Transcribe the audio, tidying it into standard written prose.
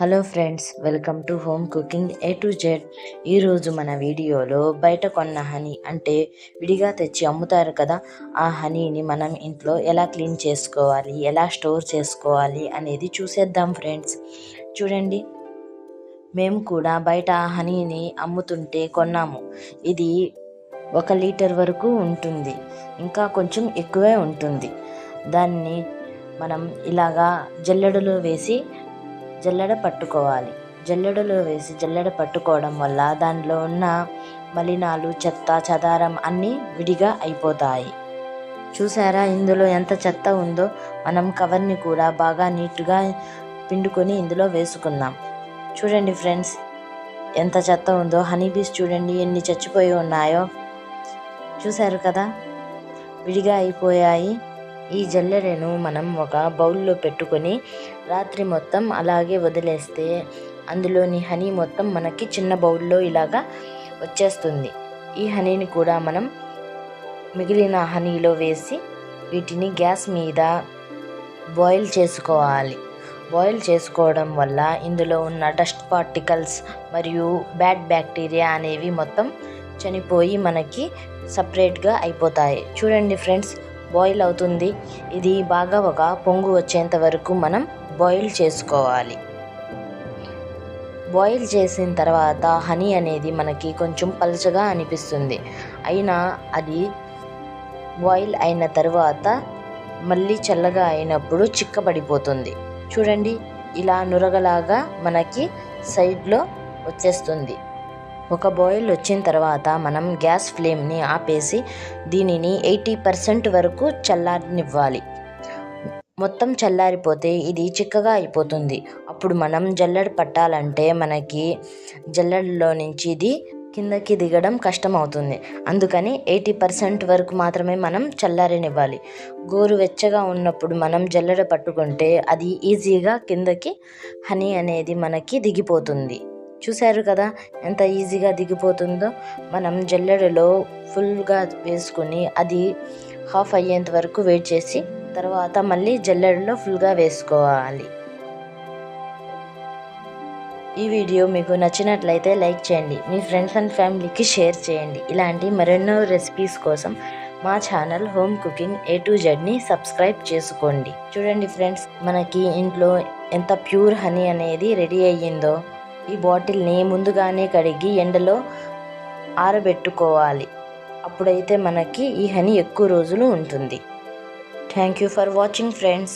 Hello friends, welcome to home cooking A to Z. ఈరోజు మన వీడియోలో బయట కొన్న హనీ అంటే విడిగా తెచ్చి అమ్ముతారు కదా, ఆ హనీని మనం ఇంట్లో ఎలా క్లీన్ చేసుకోవాలి, ఎలా స్టోర్ చేసుకోవాలి అనేది చూసేద్దాం ఫ్రెండ్స్. చూడండి, మేము కూడా బయట హనీని అమ్ముతుంటే కొన్నాము. ఇది 1 లీటర్ వరకు ఉంటుంది, ఇంకా కొంచెం ఎక్కువే ఉంటుంది. దాన్ని మనం ఇలాగా జల్లెడలో వేసి జల్లెడ పట్టుకోవాలి. జల్లెడలో వేసి జల్లెడ పట్టుకోవడం వల్ల దానిలో ఉన్న మలినాలు, చెత్త చెదారం అన్నీ విడిగా అయిపోతాయి. చూసారా ఇందులో ఎంత చెత్త ఉందో. మనం కవర్ని కూడా బాగా నీట్గా పిండుకొని ఇందులో వేసుకుందాం. చూడండి ఫ్రెండ్స్, ఎంత చెత్త ఉందో. హనీబీస్ చూడండి ఎన్ని చచ్చిపోయి ఉన్నాయో. చూశారు కదా, విడిగా అయిపోయాయి. ఈ జల్లెడను మనం ఒక బౌల్లో పెట్టుకొని రాత్రి మొత్తం అలాగే వదిలేస్తే అందులోని హనీ మొత్తం మనకి చిన్న బౌల్లో ఇలాగా వచ్చేస్తుంది. ఈ హనీని కూడా మనం మిగిలిన హనీలో వేసి వీటిని గ్యాస్ మీద బాయిల్ చేసుకోవాలి. బాయిల్ చేసుకోవడం వల్ల ఇందులో ఉన్న డస్ట్ పార్టికల్స్ మరియు బ్యాడ్ బ్యాక్టీరియా అనేవి మొత్తం చనిపోయి మనకి సపరేట్గా అయిపోతాయి. చూడండి ఫ్రెండ్స్, బాయిల్ అవుతుంది. ఇది బాగా ఒక పొంగు వచ్చేంత వరకు మనం బాయిల్ చేసుకోవాలి. బాయిల్ చేసిన తర్వాత హనీ అనేది మనకి కొంచెం పలుచగా అనిపిస్తుంది. అయినా అది బాయిల్ అయిన తర్వాత మళ్ళీ చల్లగా అయినప్పుడు చిక్కబడిపోతుంది. చూడండి, ఇలా నురగలాగా మనకి సైడ్లో వచ్చేస్తుంది. ఒక బాయిల్ వచ్చిన తర్వాత మనం గ్యాస్ ఫ్లేమ్ని ఆపేసి దీనిని 80% వరకు చల్లారనివ్వాలి. మొత్తం చల్లారిపోతే ఇది చిక్కగా అయిపోతుంది. అప్పుడు మనం జల్లెడ పట్టాలంటే మనకి జల్లెడలో నుంచి ఇది కిందకి దిగడం కష్టం అవుతుంది. అందుకని 80% వరకు మాత్రమే మనం చల్లారనివ్వాలి. గోరువెచ్చగా ఉన్నప్పుడు మనం జల్లెడ పట్టుకుంటే అది ఈజీగా కిందకి హనీ అనేది మనకి దిగిపోతుంది. చూశారు కదా ఎంత ఈజీగా దిగిపోతుందో. మనం జల్లెడలో ఫుల్గా వేసుకుని అది హాఫ్ అయ్యేంత వరకు వెయిట్ చేసి తర్వాత మళ్ళీ జల్లెడలో ఫుల్గా వేసుకోవాలి. ఈ వీడియో మీకు నచ్చినట్లయితే లైక్ చేయండి, మీ ఫ్రెండ్స్ అండ్ ఫ్యామిలీకి షేర్ చేయండి. ఇలాంటి మరెన్నో రెసిపీస్ కోసం మా channel home cooking A to జెడ్ని సబ్స్క్రైబ్ చేసుకోండి. చూడండి ఫ్రెండ్స్, మనకి ఇంట్లో ఎంత ప్యూర్ హనీ అనేది రెడీ అయ్యిందో. ఈ బాటిల్ని ముందుగానే కడిగి ఎండలో ఆరబెట్టుకోవాలి. అప్పుడైతే మనకి ఈ హనీ ఎక్కువ రోజులు ఉంటుంది. Thank you for watching friends.